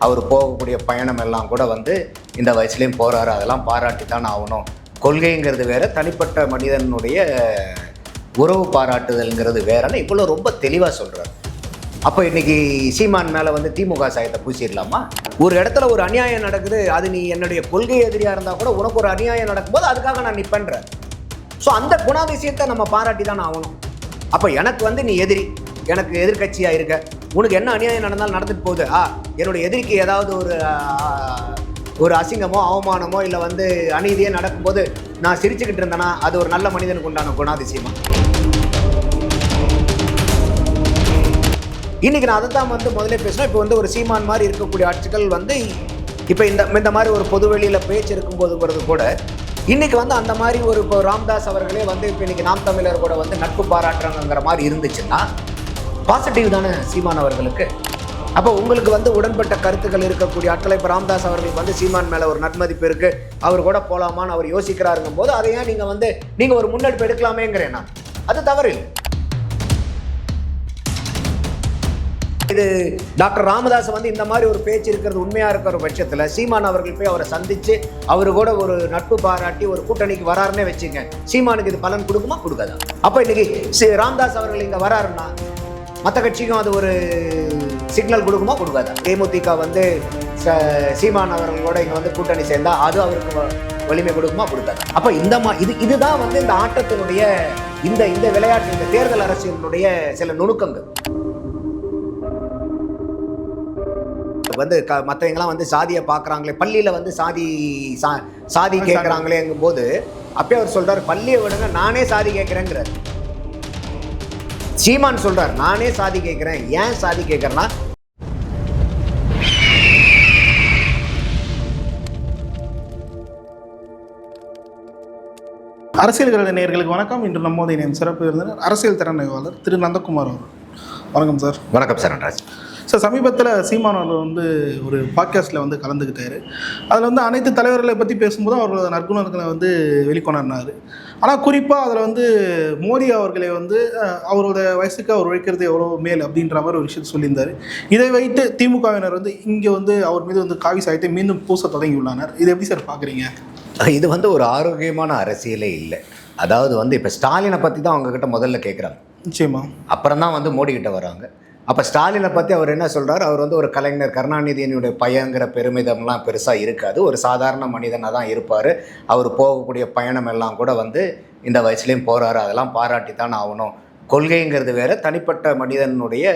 அவர் போகக்கூடிய பயணம் எல்லாம் கூட வந்து இந்த வயசுலேயும் போகிறாரு, அதெல்லாம் பாராட்டி தான் ஆகணும். கொள்கைங்கிறது வேற, தனிப்பட்ட மனிதனுடைய உறவு பாராட்டுதல்ங்கிறது வேறன்னு இவ்வளோ ரொம்ப தெளிவாக சொல்கிறார். அப்போ இன்றைக்கி சீமான் மேலே வந்து திமுக சாயத்தை பூசிடலாமா? ஒரு இடத்துல ஒரு அநியாயம் நடக்குது, அது நீ என்னுடைய கொள்கை எதிரியாக இருந்தால் கூட உனக்கு ஒரு அநியாயம் நடக்கும்போது அதுக்காக நான் நிற்பேன்றேன். ஸோ அந்த குணாதிசயத்தை நம்ம பாராட்டி தான் ஆகணும். அப்போ எனக்கு வந்து நீ எதிரி, எனக்கு எதிர்கட்சியாக இருக்க, உனக்கு என்ன அநியாயம் நடந்தாலும் நடந்துட்டு போகுது, என்னுடைய எதிரிக்கு ஏதாவது ஒரு அசிங்கமோ அவமானமோ இல்லை வந்து அநீதியே நடக்கும்போது நான் சிரிச்சுக்கிட்டு இருந்தேன்னா அது ஒரு நல்ல மனிதனுக்கு உண்டான குணாதிசயமா? இன்றைக்கி நான் அதை தான் வந்து முதலே பேசினேன். இப்போ வந்து ஒரு சீமான் மாதிரி இருக்கக்கூடிய ஆட்சிகள் வந்து இப்போ இந்த மாதிரி ஒரு பொதுவெளியில் பேச்சு இருக்கும்போதுங்கிறது கூட இன்றைக்கி வந்து அந்த மாதிரி ஒரு இப்போ ராம்தாஸ் அவர்களே வந்து இப்போ இன்றைக்கி நாம் தமிழர் கூட வந்து நட்பு பாராட்டுறாங்கிற மாதிரி இருந்துச்சுன்னா பாசிட்டிவ் தானே சீமான் அவர்களுக்கு. அப்போ உங்களுக்கு வந்து உடன்பட்ட கருத்துக்கள் இருக்கக்கூடிய ஆட்களை இப்போ ராம்தாஸ் அவர்களுக்கு வந்து சீமான் மேலே ஒரு நன்மதிப்பு இருக்குது, அவர் கூட போகலாமான்னு அவர் யோசிக்கிறாருங்கும் போது அதை ஏன் நீங்கள் ஒரு முன்னெடுப்பு எடுக்கலாமேங்கிறேன் நான். அது தவறு இல்லை. இது டாக்டர் ராமதாஸ் வந்து இந்த மாதிரி ஒரு பேச்சு இருக்கிறது உண்மையாக இருக்கிற பட்சத்தில் சீமான் அவர்கள் போய் அவரை சந்தித்து அவரு கூட ஒரு நட்பு பாராட்டி ஒரு கூட்டணிக்கு வராருன்னே வச்சுங்க, சீமானுக்கு இது பலன் கொடுக்குமா கொடுக்காதா? அப்போ இன்னைக்கு ராமதாஸ் அவர்கள் இங்கே வராருன்னா மற்ற கட்சிக்கும் அது ஒரு சிக்னல் கொடுக்குமா கொடுக்காதா? தேமுதிக வந்து சீமான் அவர்களோட இங்கே வந்து கூட்டணி சேர்ந்தா அது அவருக்கு வலிமை கொடுக்குமா கொடுக்காதா? அப்போ இதுதான் வந்து இந்த ஆட்டத்தினுடைய இந்த விளையாட்டு, இந்த தேர்தல் அரசியலினுடைய சில நுணுக்கங்கள். வந்து மற்றவங்களாம் வந்து சாதியை பார்க்குறாங்களே, பள்ளியில் வந்து சாதி கேட்குறாங்களேங்கும் போது அப்பயே அவர் சொல்கிறார், பள்ளியை விடுங்க நானே சாதி கேட்குறேங்கிறார். சீமான் சொல்கிறார் நானே சாதி கேட்குறேன். ஏன் சாதி கேட்குறேன்னா, அரசியல் கருத நேயர்களுக்கு வணக்கம். இன்று நம்மோடு இணையம் சிறப்பு விருந்தினர் அரசியல் திறனாய்வாளர் திரு நந்தகுமார் அவர். வணக்கம் சார். வணக்கம் சார். நன்றாஜ் சார், சமீபத்தில் சீமான் அவர்கள் வந்து ஒரு பாட்காஸ்ட்டில் வந்து கலந்துக்கிட்டார். அதில் வந்து அனைத்து தலைவர்களை பற்றி பேசும்போது அவர்களோட நற்குணங்களை வந்து வெளிக்கொணர்னார். ஆனால் குறிப்பாக அதில் வந்து மோடி அவர்களை வந்து அவரோட வயசுக்கு அவர் உழைக்கிறது எவ்வளோ மேல் அப்படின்ற மாதிரி ஒரு விஷயத்தை சொல்லியிருந்தார். இதை வைத்து திமுகவினர் வந்து இங்கே வந்து அவர் மீது வந்து காவி சாயத்தை மீண்டும் பூச தொடங்கி உள்ளனர். இது எப்படி சார் பார்க்குறீங்க? இது வந்து ஒரு ஆரோக்கியமான அரசியலே இல்லை. அதாவது வந்து இப்போ ஸ்டாலினை பற்றி தான் அவங்கக்கிட்ட முதல்ல கேட்குறாங்க, நிச்சயமா. அப்புறம் தான் வந்து மோடி கிட்ட வராங்க. அப்போ ஸ்டாலினை பற்றி அவர் என்ன சொல்கிறார், அவர் வந்து ஒரு கலைஞர் கருணாநிதியினுடைய பையங்கிற பெருமிதம்லாம் பெருசாக இருக்காது, ஒரு சாதாரண மனிதனாக தான் இருப்பார், அவர் போகக்கூடிய பயணம் எல்லாம் கூட வந்து இந்த வயசுலேயும் போகிறாரு, அதெல்லாம் பாராட்டி தான் ஆகணும். கொள்கைங்கிறது வேறு, தனிப்பட்ட மனிதனுடைய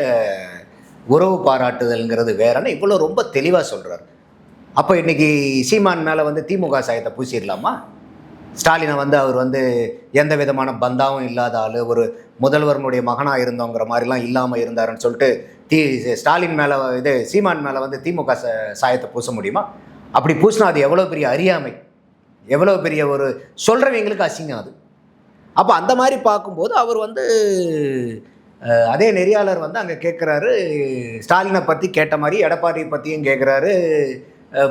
உறவு பாராட்டுதல்ங்கிறது வேறன்னு இவ்வளோ ரொம்ப தெளிவாக சொல்கிறார். அப்போ இன்றைக்கி சீமான் மேலே வந்து திமுக சாயத்தை பூசிடலாமா? ஸ்டாலினை வந்து அவர் வந்து எந்த விதமான பந்தாவும் இல்லாத ஆள், ஒரு முதல்வரனுடைய மகனாக இருந்தோங்கிற மாதிரிலாம் இல்லாமல் இருந்தாருன்னு சொல்லிட்டு ஸ்டாலின் மேலே சீமான் மேலே வந்து திமுக சாயத்தை பூச முடியுமா? அப்படி பூசினா அது எவ்வளோ பெரிய அறியாமை, எவ்வளோ பெரிய ஒரு சொல்கிறவங்களுக்கு அசிங்கம் அது. அப்போ அந்த மாதிரி பார்க்கும்போது அவர் வந்து அதே நெறியாளர் வந்து அங்கே கேட்குறாரு, ஸ்டாலினை பற்றி கேட்ட மாதிரி எடப்பாடியை பற்றியும் கேட்குறாரு,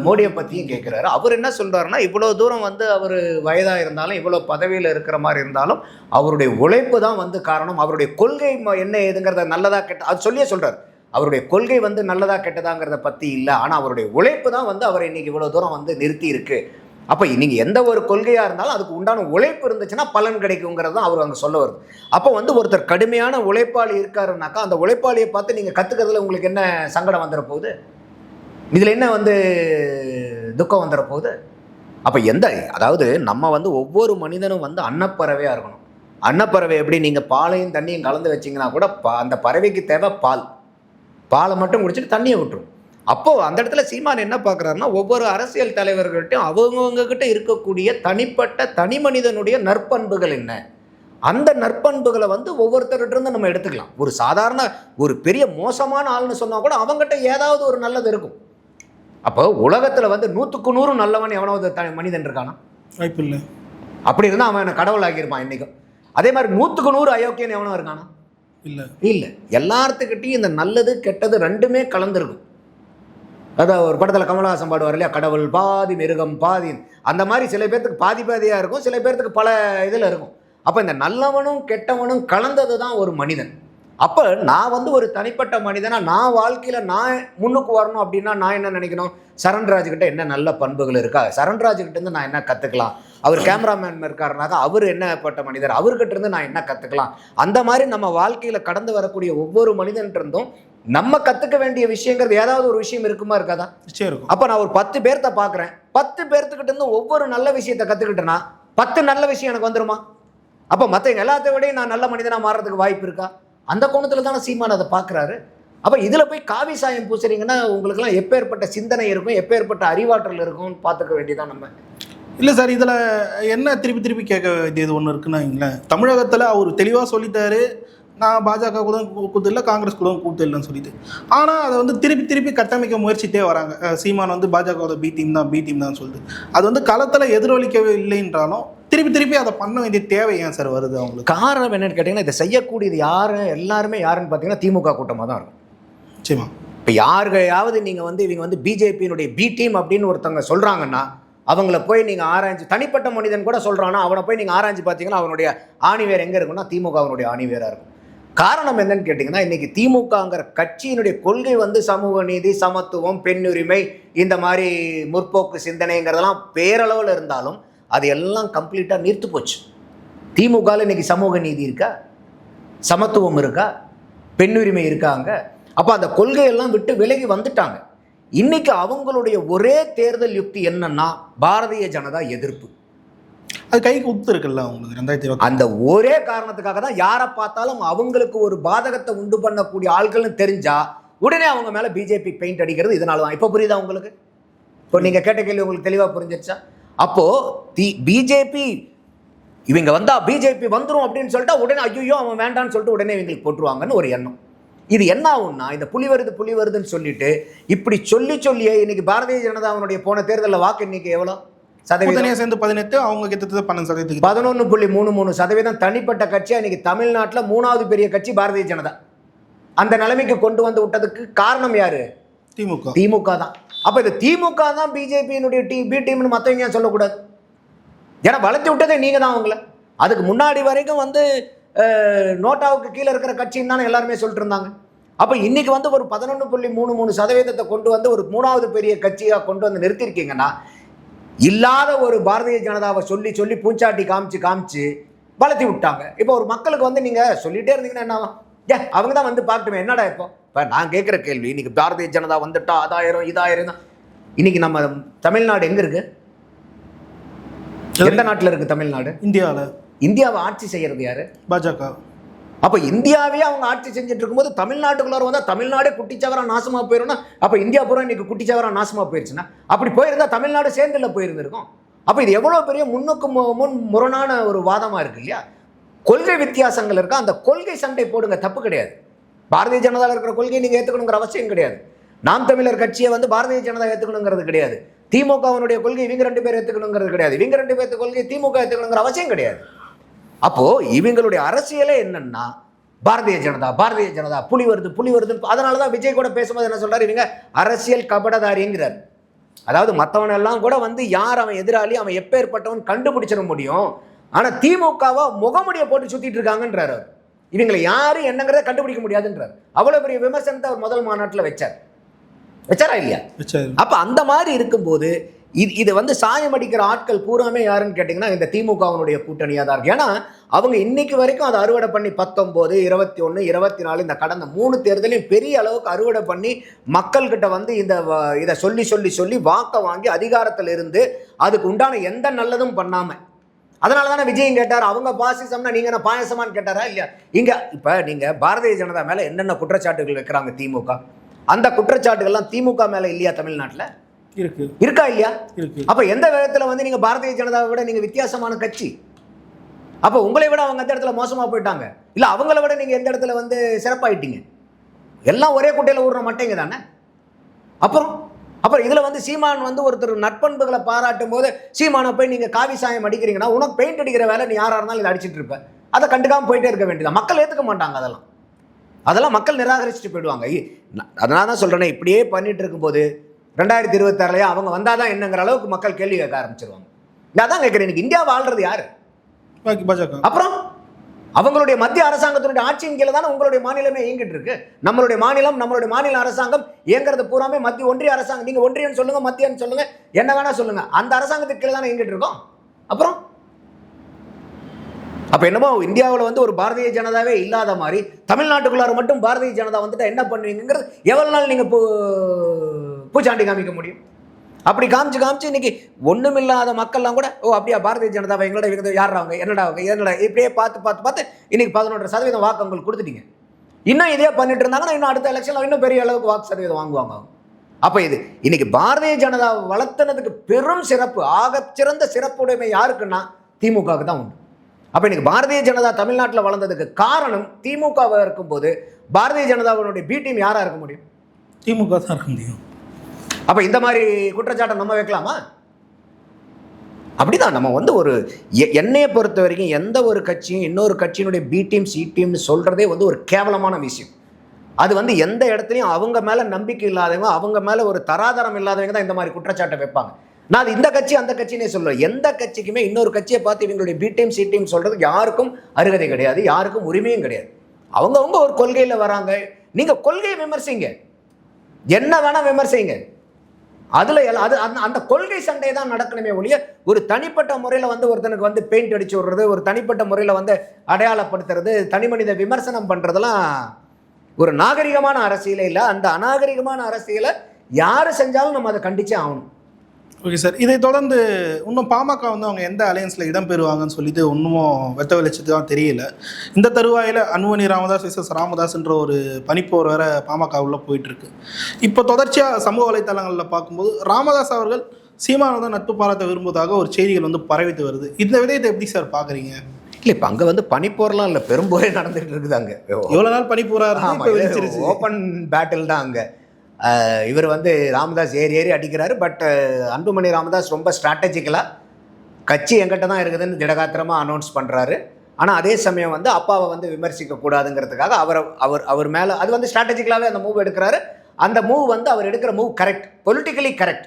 மோடியை பற்றியும் கேட்குறாரு. அவர் என்ன சொல்கிறாருன்னா, இவ்வளோ தூரம் வந்து அவர் வயதாக இருந்தாலும் இவ்வளோ பதவியில் இருக்கிற மாதிரி இருந்தாலும் அவருடைய உழைப்பு தான் வந்து காரணம், அவருடைய கொள்கை என்ன ஏதுங்கிறத நல்லதாக கெட்ட அது சொல்லியே சொல்கிறார். அவருடைய கொள்கை வந்து நல்லதாக கெட்டதாங்கிறத பற்றி இல்லை, ஆனால் அவருடைய உழைப்பு தான் வந்து அவரை இன்றைக்கி இவ்வளோ தூரம் வந்து நிறுத்தி இருக்குது. அப்போ நீங்கள் எந்த ஒரு கொள்கையாக இருந்தாலும் அதுக்கு உண்டான உழைப்பு இருந்துச்சுன்னா பலன் கிடைக்குங்கிறது தான் அவர் அங்கே சொல்ல வருது. அப்போ வந்து ஒருத்தர் கடுமையான உழைப்பாளி இருக்காருனாக்கா அந்த உழைப்பாளியை பார்த்து நீங்கள் கற்றுக்கிறதுல உங்களுக்கு என்ன சங்கடம் வந்துட போகுது? இதில் என்ன வந்து துக்கம் வந்துட போகுது? அப்போ அதாவது நம்ம வந்து ஒவ்வொரு மனிதனும் வந்து அன்னப்பறவையாக இருக்கணும். அன்னப்பறவை எப்படி நீங்கள் பாலையும் தண்ணியும் கலந்து வச்சிங்கன்னா கூட அந்த பறவைக்கு தேவை பாலை மட்டும் குடிச்சிட்டு தண்ணியை விட்டுரும். அப்போது அந்த இடத்துல சீமான் என்ன பார்க்குறாருன்னா, ஒவ்வொரு அரசியல் தலைவர்கள்ட்டையும் அவங்கவுங்ககிட்ட இருக்கக்கூடிய தனி மனிதனுடைய நற்பண்புகள் என்ன, அந்த நற்பண்புகளை வந்து ஒவ்வொருத்தர்கிட்ட நம்ம எடுத்துக்கலாம். ஒரு சாதாரண ஒரு பெரிய மோசமான ஆள்னு சொன்னால் கூட அவங்ககிட்ட ஏதாவது ஒரு நல்லது இருக்கும். அப்போ உலகத்தில் வந்து 100க்கு 100 நல்லவன் எவனாவது மனிதன் இருக்கானா? வாய்ப்பு இல்லை. அப்படி இருந்தால் அவன் கடவுள் ஆகியிருப்பான் இன்றைக்கும். அதே மாதிரி 100க்கு 100 அயோக்கியன் எவனோ இருக்கானா? இல்லை. எல்லாத்துக்கிட்டையும் இந்த நல்லது கெட்டது ரெண்டுமே கலந்துருக்கும். அதாவது ஒரு படத்தில் கமலஹாசன் பாடுவார் இல்லையா, கடவுள் பாதி மிருகம் பாதி, அந்த மாதிரி சில பேர்த்துக்கு பாதியாக இருக்கும், சில பேர்த்துக்கு பல இதில் இருக்கும். அப்போ இந்த நல்லவனும் கெட்டவனும் கலந்தது தான் ஒரு மனிதன். அப்போ நான் வந்து ஒரு தனிப்பட்ட மனிதனா நான் வாழ்க்கையில் நான் முன்னுக்கு வரணும் அப்படின்னா நான் என்ன நினைக்கணும், சரண்ராஜ் கிட்ட என்ன நல்ல பண்புகள் இருக்கா, சரண்ராஜ் கிட்ட இருந்து நான் என்ன கற்றுக்கலாம், அவர் கேமராமேன் இருக்காருனாக்கா அவர் என்னப்பட்ட மனிதர், அவர்கிட்ட இருந்து நான் என்ன கற்றுக்கலாம். அந்த மாதிரி நம்ம வாழ்க்கையில் கடந்து வரக்கூடிய ஒவ்வொரு மனிதன்ட்டு இருந்தும் நம்ம கற்றுக்க வேண்டிய விஷயங்கிறது ஏதாவது ஒரு விஷயம் இருக்குமா இருக்காதா? நிச்சயம் இருக்கும். அப்போ நான் ஒரு 10 பேர்த்த பார்க்குறேன், 10 பேர்த்துக்கிட்ட இருந்து ஒவ்வொரு நல்ல விஷயத்தை கற்றுக்கிட்டேன்னா 10 நல்ல விஷயம் எனக்கு வந்துருமா? அப்போ மற்றவங்க எல்லாத்த விடையும் நான் நல்ல மனிதனாக மாறுறதுக்கு வாய்ப்பு இருக்கா? அந்த கோணத்தில் தானே சீமான் அதை பார்க்குறாரு. அப்போ இதில் போய் காவி சாயம் பூசுறீங்கன்னா உங்களுக்குலாம் எப்பேற்பட்ட சிந்தனை இருக்கும், எப்பேற்பட்ட அறிவாற்றல் இருக்கும்னு பார்த்துக்க வேண்டியதான் நம்ம. இல்லை சார், இதில் என்ன திருப்பி திருப்பி கேட்க வேண்டியது ஒன்று இருக்குன்னா வைங்களேன், தமிழகத்தில் அவர் தெளிவாக சொல்லிட்டாரு, நான் பாஜக கூட கூத்து இல்லை, காங்கிரஸ் கூட கூத்து இல்லைன்னு சொல்லிட்டு. ஆனால் அதை வந்து திருப்பி திருப்பி கட்டமைக்க முயற்சித்தே வராங்க. சீமான் வந்து பாஜகவோட பி டீம் தான் சொல்லிட்டு அது வந்து களத்தில் எதிரொலிக்கவே இல்லைன்றாலும் திருப்பி திருப்பி அதை பண்ண வேண்டிய தேவை ஏன் சார் வருது அவங்களுக்கு? காரணம் என்னன்னு கேட்டிங்கன்னா, இதை செய்யக்கூடியது யாரு, எல்லாருமே யாருன்னு பார்த்தீங்கன்னா திமுக கூட்டமாக தான் இருக்கும். நிச்சயமா. இப்போ யாருக்கையாவது நீங்கள் வந்து இவங்க வந்து பிஜேபியினுடைய பி டீம் அப்படின்னு ஒருத்தவங்க சொல்கிறாங்கன்னா அவங்கள போய் நீங்கள் ஆராய்ச்சி, தனிப்பட்ட மனிதன் கூட சொல்கிறான்னா அவனை போய் நீங்கள் ஆராய்ச்சி பார்த்தீங்கன்னா அவனுடைய ஆணிவேர் எங்கே இருக்குன்னா திமுக அவனுடைய ஆணிவேராக இருக்கும். காரணம் என்னன்னு கேட்டிங்கன்னா, இன்றைக்கி திமுகங்கிற கட்சியினுடைய கொள்கை வந்து சமூக நீதி, சமத்துவம், பெண்ணுரிமை, இந்த மாதிரி முற்போக்கு சிந்தனைங்கிறதெல்லாம் பேரளவில் இருந்தாலும் அது எல்லாம் கம்ப்ளீட்டாக நிறுத்து போச்சு. திமுகவில் இன்றைக்கி சமூக நீதி இருக்கா, சமத்துவம் இருக்கா, பெண்ணுரிமை இருக்காங்க? அப்போ அந்த கொள்கையெல்லாம் விட்டு விலகி வந்துட்டாங்க. இன்னைக்கு அவங்களுடைய ஒரே தேர்தல் யுக்தி என்னன்னா பாரதிய ஜனதா எதிர்ப்பு. அது கைக்கு உத்து இருக்குல்ல அவங்களுக்கு 2020. அந்த ஒரே காரணத்துக்காக தான் யாரை பார்த்தாலும் அவங்களுக்கு ஒரு பாதகத்தை உண்டு பண்ணக்கூடிய ஆட்கள்னு தெரிஞ்சா உடனே அவங்க மேலே பிஜேபி பெயிண்ட் அடிக்கிறது. இதனால தான். இப்போ புரியுதா உங்களுக்கு? இப்போ நீங்கள் கேட்ட கேள்வி உங்களுக்கு தெளிவாக புரிஞ்சிருச்சா? அப்போது பிஜேபி இவங்க வந்தால் பிஜேபி வந்துடும் அப்படின்னு சொல்லிட்டா உடனே ஐயோ அவன் வேண்டான்னு சொல்லிட்டு உடனே இவங்களுக்கு போட்டுருவாங்கன்னு ஒரு எண்ணம். இது என்ன ஆகும்னா, இந்த புலி வருதுன்னு சொல்லிட்டு இப்படி சொல்லியே இன்னைக்கு பாரதிய ஜனதாவுடைய போன தேர்தலில் வாக்கு எண்ணிக்கை எவ்வளோ சதவீதம் சேர்ந்து 18, அவங்க கிட்டத்தட்ட 12%. 11.33% தனிப்பட்ட கட்சியாக இன்னைக்கு தமிழ்நாட்டில் 3வது பெரிய கட்சி பாரதிய ஜனதா. அந்த நிலைமைக்கு கொண்டு வந்து விட்டதுக்கு காரணம் யாரு? திமுக தான். அப்போ இது திமுக தான் பிஜேபியினுடைய பி டீம்னு மற்றவங்க ஏன் சொல்லக்கூடாது? ஏன்னா வளர்த்தி விட்டதே நீங்கள் தான் அவங்கள. அதுக்கு முன்னாடி வரைக்கும் வந்து நோட்டாவுக்கு கீழே இருக்கிற கட்சின்னு தானே எல்லாருமே சொல்லிட்டு இருந்தாங்க. அப்போ இன்னைக்கு வந்து ஒரு 11.33% கொண்டு வந்து ஒரு 3வது பெரிய கட்சியாக கொண்டு வந்து நிறுத்திருக்கீங்கன்னா, இல்லாத ஒரு பாரதிய ஜனதாவை சொல்லி பூஞ்சாட்டி காமிச்சு வளர்த்தி விட்டாங்க. இப்போ ஒரு மக்களுக்கு வந்து நீங்கள் சொல்லிகிட்டே இருந்தீங்கன்னா என்ன அவங்க தான் வந்து பார்க்கணுமே என்னடா. இப்போ நான் கேட்குற கேள்வி, இன்னைக்கு பாரதிய ஜனதா வந்துட்டா அதாயிரம் இதாயிரம் தான். இன்னைக்கு நம்ம தமிழ்நாடு எங்கே இருக்கு? எந்த நாட்டில் இருக்கு தமிழ்நாடு? இந்தியாவை ஆட்சி செய்யறது யாரு? பாஜக. அப்போ இந்தியாவே அவங்க ஆட்சி செஞ்சுட்டு இருக்கும்போது தமிழ்நாட்டுக்குள்ளார வந்தால் தமிழ்நாடே குட்டிச்சவரா நாசமாக போயிடும்னா, அப்போ இந்தியா பூரா இன்னைக்கு குட்டிச்சவரா நாசமாக போயிடுச்சுன்னா, அப்படி போயிருந்தா தமிழ்நாடு சேர்ந்துல போயிருந்திருக்கும். அப்போ இது எவ்வளோ பெரிய முன் முரணான ஒரு வாதமாக இருக்கு இல்லையா? கொள்கை வித்தியாசங்கள் இருக்கா, அந்த கொள்கை சண்டை போடுங்க, தப்பு கிடையாது. பாரதிய ஜனதாவில் இருக்கிற கொள்கையை நீங்கள் ஏற்றுக்கணுங்கிற அவசியம் கிடையாது. நாம் தமிழர் கட்சியை வந்து பாரதிய ஜனதா ஏற்றுக்கணுங்கிறது கிடையாது. திமுகவினுடைய கொள்கை இவங்க 2 பேர் ஏற்றுக்கணுங்கிறது கிடையாது. இவங்க 2 பேர்த்து கொள்கை திமுக ஏற்றுக்கணுங்கிற அவசியம் கிடையாது. அப்போ இவங்களுடைய அரசியலே என்னன்னா பாரதிய ஜனதா புலி வருது. அதனால தான் விஜய் கூட பேசும்போது என்ன சொல்றாரு, இவங்க அரசியல் கபடதாரிங்கிறார். அதாவது மற்றவனெல்லாம் கூட வந்து யார் அவன் எதிராளி, அவன் எப்பேற்பட்டவன் கண்டுபிடிச்சிட முடியும். ஆனால் திமுகவை முகமுடியை போட்டு சுத்திட்டு இருக்காங்கன்றார். இவங்களை யாரு என்னங்கிறத கண்டுபிடிக்க முடியாதுன்றார். அவ்வளோ பெரிய விமர்சனத்தை அவர் முதல் மாநாட்டில் வச்சாரா இல்லையா? அப்போ அந்த மாதிரி இருக்கும்போது இது வந்து சாயம் அடிக்கிற ஆட்கள் பூராமே யாருன்னு கேட்டிங்கன்னா இந்த திமுகவினுடைய கூட்டணியாக தான் இருக்கு. ஏன்னா அவங்க இன்னைக்கு வரைக்கும் அதை அறுவடை பண்ணி 19, 21, 24 இந்த கடந்த 3 தேர்தலையும் பெரிய அளவுக்கு அறுவடை பண்ணி மக்கள்கிட்ட வந்து இதை சொல்லி வாக்கை வாங்கி அதிகாரத்தில் இருந்து அதுக்கு உண்டான எந்த நல்லதும் பண்ணாமல், அதனால தானே விஜயம் கேட்டார், அவங்க பாசிசம்னா நீங்கள் என்ன பாயசமானு கேட்டாரா இல்லையா? இங்கே இப்போ நீங்கள் பாரதிய ஜனதா மேலே என்னென்ன குற்றச்சாட்டுகள் வைக்கிறாங்க திமுக, அந்த குற்றச்சாட்டுகள்லாம் திமுக மேலே இல்லையா? தமிழ்நாட்டில் இருக்கா இல்லையா? அப்ப எந்த விதத்துல வந்து நீங்க பாரதிய ஜனதாவை விட நீங்க வித்தியாசமான கட்சி? அப்ப உங்களை விட அவங்க எந்த இடத்துல மோசமா போயிட்டாங்க, இல்ல அவங்கள விட நீங்க எந்த இடத்துல வந்து சிறப்பாயிட்டீங்க? எல்லாம் ஒரே குட்டையில ஊடுற மாட்டேங்க தானே. அப்புறம் இதுல வந்து சீமான் வந்து ஒருத்தர் நட்பண்புகளை பாராட்டும் போது சீமானை போய் நீங்க காவி சாயம் அடிக்கிறீங்கன்னா, உனக்கு பெயிண்ட் அடிக்கிற வேலை நீ யாரா இருந்தாலும் இதை அடிச்சிட்டு இருப்ப. அதை கண்டுக்காம போயிட்டே இருக்க வேண்டியதான். மக்கள் ஏத்துக்க மாட்டாங்க, அதெல்லாம் மக்கள் நிராகரிச்சுட்டு போயிடுவாங்க. அதனால தான் சொல்றேன், இப்படியே பண்ணிட்டு இருக்கும்போது 2026 அவங்க வந்தாதான் என்னங்கிற அளவுக்கு மக்கள் கேள்வி கேட்க ஆரம்பிச்சிருவாங்க. நான் தான் கேட்குறேன், இன்னைக்கு இந்தியா வாழ்றது யாரு? பாஜக. அப்புறம் அவங்களுடைய மத்திய அரசாங்கத்தினுடைய ஆட்சியின் கீழே தானே உங்களுடைய மாநிலமே இயங்கிட்டு இருக்கு. நம்மளுடைய மாநில அரசாங்கம் இயங்குறது பூராமே மத்திய ஒன்றிய அரசாங்கம். நீங்க ஒன்றியன்னு சொல்லுங்க, மத்தியன்னு சொல்லுங்க, என்ன வேணா சொல்லுங்க, அந்த அரசாங்கத்துக்கு கீழே தானே இயங்கிட்டு இருக்கோம். அப்புறம் அப்ப என்னமோ இந்தியாவில் வந்து ஒரு பாரதிய ஜனதாவே இல்லாத மாதிரி தமிழ்நாட்டுக்குள்ளார மட்டும் பாரதிய ஜனதா வந்துட்டு என்ன பண்ணுவீங்கிறது எவ்வளவு நாள் நீங்க பூச்சாண்டி காமிக்க முடியும்? அப்படி காமிச்சு இன்னைக்கு ஒண்ணுமில்லாத மக்கள்லாம் கூட ஓ அப்படியா பாரதிய ஜனதாவை எங்களோட யார் அவங்க என்னடா இப்படியே பார்த்து இன்னைக்கு 11% வாக்கு உங்களுக்கு கொடுத்துட்டீங்க. இன்னும் இதே பண்ணிட்டு இருந்தாங்கன்னா இன்னும் அடுத்த எலெக்ஷன்ல இன்னும் பெரிய அளவுக்கு வாக்கு சதவீதம் வாங்குவாங்க. அப்ப இது இன்னைக்கு பாரதிய ஜனதா வளர்த்தனதுக்கு பெரும் சிறப்பு, ஆகச்சிறந்த சிறப்புடைமை யாருக்குன்னா திமுகவுக்கு தான் உண்டு. அப்ப இன்னைக்கு பாரதிய ஜனதா தமிழ்நாட்டில் வளர்ந்ததுக்கு காரணம் திமுகவாக இருக்கும்போது பாரதிய ஜனதாவுடைய பி டீம் யாரா இருக்க முடியும்? திமுக தான் இருக்க முடியும். அப்ப இந்த மாதிரி குற்றச்சாட்டை நம்ம வைக்கலாமா? அப்படிதான் நம்ம வந்து ஒரு என்னையை பொறுத்த வரைக்கும் எந்த ஒரு கட்சியும் இன்னொரு கட்சியினுடைய பி டீம் சி டீம்னு சொல்றதே வந்து ஒரு கேவலமான விஷயம். அது வந்து எந்த இடத்துலையும் அவங்க மேல நம்பிக்கை இல்லாதவங்க, அவங்க மேல ஒரு தராதரம் இல்லாதவங்க தான் இந்த மாதிரி குற்றச்சாட்டை வைப்பாங்க. நான் அது இந்த கட்சி அந்த கட்சினே சொல்லுவேன். எந்த கட்சிக்குமே இன்னொரு கட்சியை பார்த்து இவங்களுடைய பி டீம் சி டீம் சொல்றதுக்கு யாருக்கும் அருகதை கிடையாது, யாருக்கும் உரிமையும் கிடையாது. அவங்கவுங்க ஒரு கொள்கையில வராங்க. நீங்க கொள்கையை விமர்சிங்க, என்ன வேணா விமர்சிங்க. அதுல அது அந்த கொள்கை சண்டை தான் நடக்கணுமே ஒழிய ஒரு தனிப்பட்ட முறையில் வந்து ஒருத்தனுக்கு வந்து பெயிண்ட் அடிச்சு விடுறது, ஒரு தனிப்பட்ட முறையில் வந்து அடையாளப்படுத்துறது, தனி மனித விமர்சனம் பண்றதெல்லாம் ஒரு நாகரிகமான அரசியலே இல்லை. அந்த அநாகரிகமான அரசியலை யாரு செஞ்சாலும் நம்ம அதை கண்டிச்சே ஆகணும். ஓகே சார், இதை தொடர்ந்து இன்னும் பாமக வந்து அவங்க எந்த அலையன்ஸில் இடம் பெறுவாங்கன்னு சொல்லிட்டு ஒன்றும் வெட்ட வெளிச்சத்து தான் தெரியல. இந்த தருவாயில் அன்புமணி ராமதாஸ் விசஸ் ராமதாஸ்ன்ற ஒரு பனிப்போர் வேற பாமக உள்ள போயிட்டு இருக்கு. இப்போ தொடர்ச்சியாக சமூக வலைத்தளங்களில் பார்க்கும்போது ராமதாஸ் அவர்கள் சீமானோட நட்பு பாராட்ட விரும்புவதாக ஒரு செய்திகள் வந்து பரவிட்டு வருது. இந்த விடயத்தை எப்படி சார் பார்க்குறீங்க? இல்லை, இப்போ அங்கே வந்து பனிப்போர்லாம் இல்லை, பெரும்போரே நடந்துகிட்டு இருக்குது. அங்கே எவ்வளோ நாள் பனிப்போராக ஓப்பன் பேட்டில் தான் அங்கே. இவர் வந்து ராமதாஸ் ஏறி அடிக்கிறாரு. பட் அன்புமணி ராமதாஸ் ரொம்ப ஸ்ட்ராட்டஜிக்கலாக கட்சி எங்கிட்ட தான் இருக்குதுன்னு திடகாத்திரமாக அனௌன்ஸ் பண்ணுறாரு. ஆனால் அதே சமயம் வந்து அப்பாவை வந்து விமர்சிக்கக்கூடாதுங்கிறதுக்காக அவர் மேலே அது வந்து ஸ்ட்ராட்டஜிக்கலாகவே அந்த மூவ் எடுக்கிறாரு. அந்த மூவ் வந்து அவர் எடுக்கிற move correct, politically correct.